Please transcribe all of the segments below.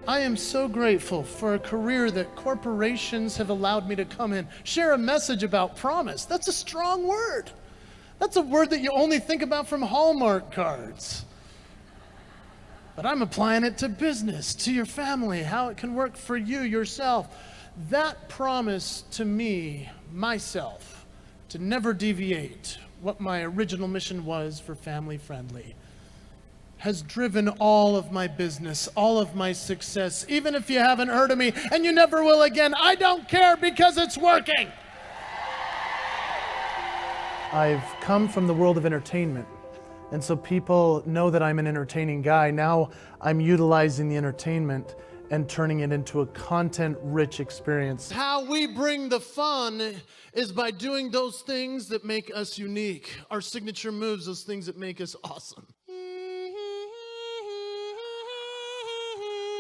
I am so grateful for a career that corporations have allowed me to come in, share a message about promise. That's a strong word. That's a word that you only think about from Hallmark cards. But I'm applying it to business, to your family, how it can work for you, yourself. That promise to me, myself, to never deviate what my original mission was for Family Friendly, has driven all of my business, all of my success. Even if you haven't heard of me, and you never will again, I don't care because it's working. I've come from the world of entertainment, and so people know that I'm an entertaining guy. Now I'm utilizing the entertainment and turning it into a content-rich experience. How we bring the fun is by doing those things that make us unique. Our signature moves, those things that make us awesome.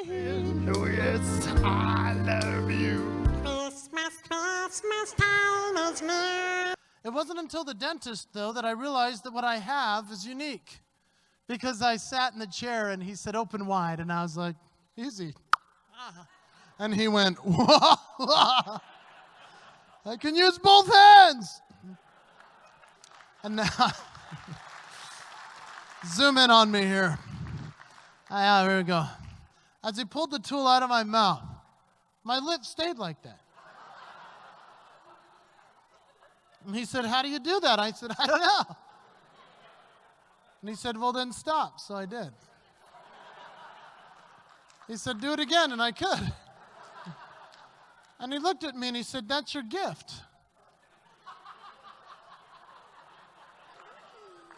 Yes, I love you. Christmas time is near. It wasn't until the dentist, though, that I realized that what I have is unique. Because I sat in the chair and he said, open wide, and I was like, easy. And he went, whoa, I can use both hands. And now, zoom in on me here. Here we go. As he pulled the tool out of my mouth, my lips stayed like that. And he said, how do you do that? I said, I don't know. And he said, well, then stop. So I did. He said, do it again, and I could. And he looked at me and he said, that's your gift.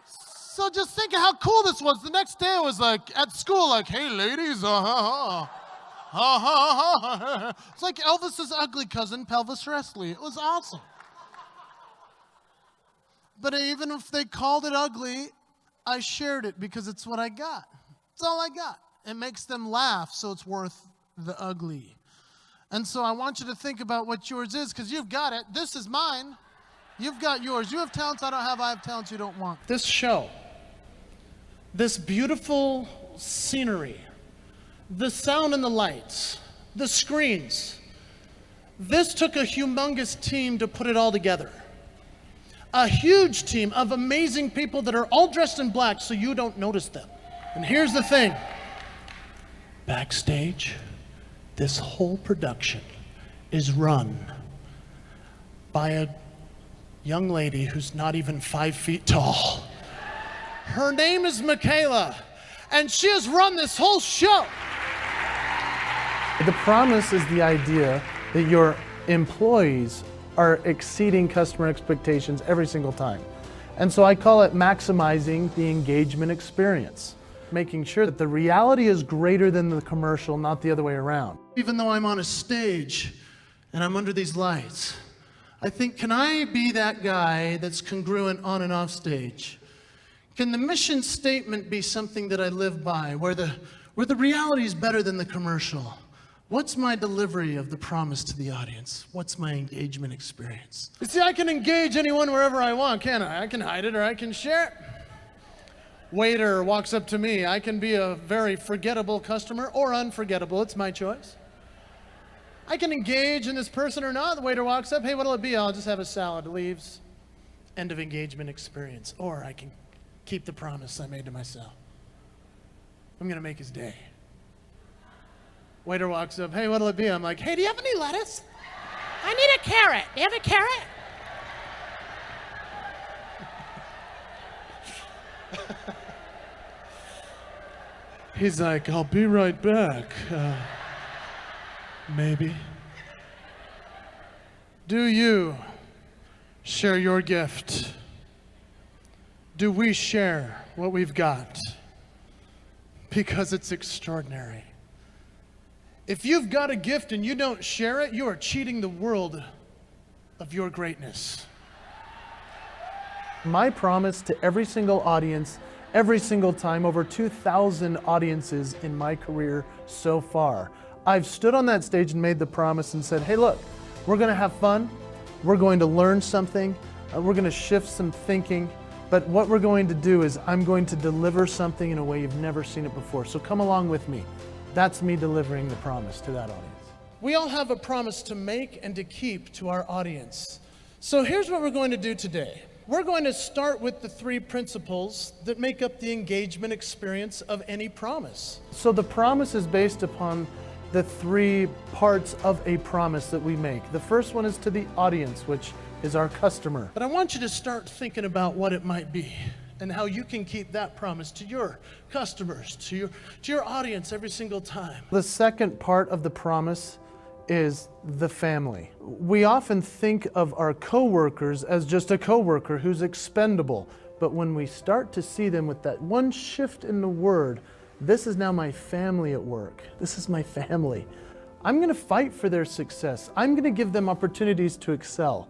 So just think of how cool this was. The next day I was like, at school, like, hey ladies, It's like Elvis's ugly cousin, Pelvis Wrestling. It was awesome. But even if they called it ugly, I shared it because it's what I got. It's all I got. It makes them laugh, so it's worth the ugly. And so I want you to think about what yours is, because you've got it. This is mine. You've got yours. You have talents I don't have. I have talents you don't want. This show, this beautiful scenery, the sound and the lights, the screens, this took a humongous team to put it all together. A huge team of amazing people that are all dressed in black so you don't notice them. And here's the thing. Backstage, this whole production is run by a young lady who's not even 5 feet tall. Her name is Michaela, and she has run this whole show. The promise is the idea that your employees are exceeding customer expectations every single time. And so I call it maximizing the engagement experience, making sure that the reality is greater than the commercial, not the other way around. Even though I'm on a stage and I'm under these lights, I think, can I be that guy that's congruent on and off stage? Can the mission statement be something that I live by, where the reality is better than the commercial? What's my delivery of the promise to the audience? What's my engagement experience? You see, I can engage anyone wherever I want, can't I? I can hide it or I can share it. Waiter walks up to me. I can be a very forgettable customer or unforgettable. It's my choice. I can engage in this person or not. The waiter walks up. Hey, what'll it be? I'll just have a salad. Leaves. End of engagement experience. Or I can keep the promise I made to myself. I'm going to make his day. Waiter walks up. Hey, what'll it be? I'm like, hey, do you have any lettuce? I need a carrot. Do you have a carrot? He's like, I'll be right back. Maybe. Do you share your gift? Do we share what we've got? Because it's extraordinary. If you've got a gift and you don't share it, you are cheating the world of your greatness. My promise to every single audience, every single time, over 2,000 audiences in my career so far. I've stood on that stage and made the promise and said, hey, look, we're going to have fun. We're going to learn something. We're going to shift some thinking. But what we're going to do is I'm going to deliver something in a way you've never seen it before. So come along with me. That's me delivering the promise to that audience. We all have a promise to make and to keep to our audience. So here's what we're going to do today. We're going to start with the 3 principles that make up the engagement experience of any promise. So the promise is based upon the 3 parts of a promise that we make. The first one is to the audience, which is our customer. But I want you to start thinking about what it might be and how you can keep that promise to your customers, to your audience every single time. The second part of the promise is the family. We often think of our coworkers as just a coworker who's expendable, but when we start to see them with that one shift in the word, this is now my family at work. This is my family. I'm going to fight for their success. I'm going to give them opportunities to excel.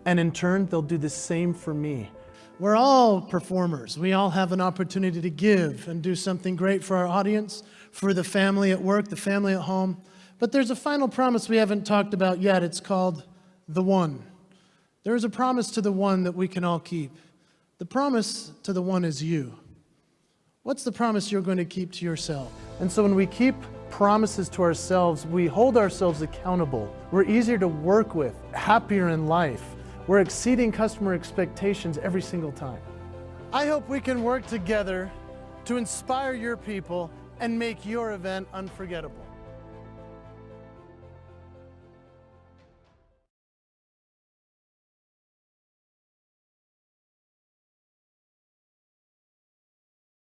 And in turn, they'll do the same for me. We're all performers. We all have an opportunity to give and do something great for our audience, for the family at work, the family at home. But there's a final promise we haven't talked about yet. It's called the one. There is a promise to the one that we can all keep. The promise to the one is you. What's the promise you're going to keep to yourself? And so when we keep promises to ourselves, we hold ourselves accountable. We're easier to work with, happier in life. We're exceeding customer expectations every single time. I hope we can work together to inspire your people and make your event unforgettable.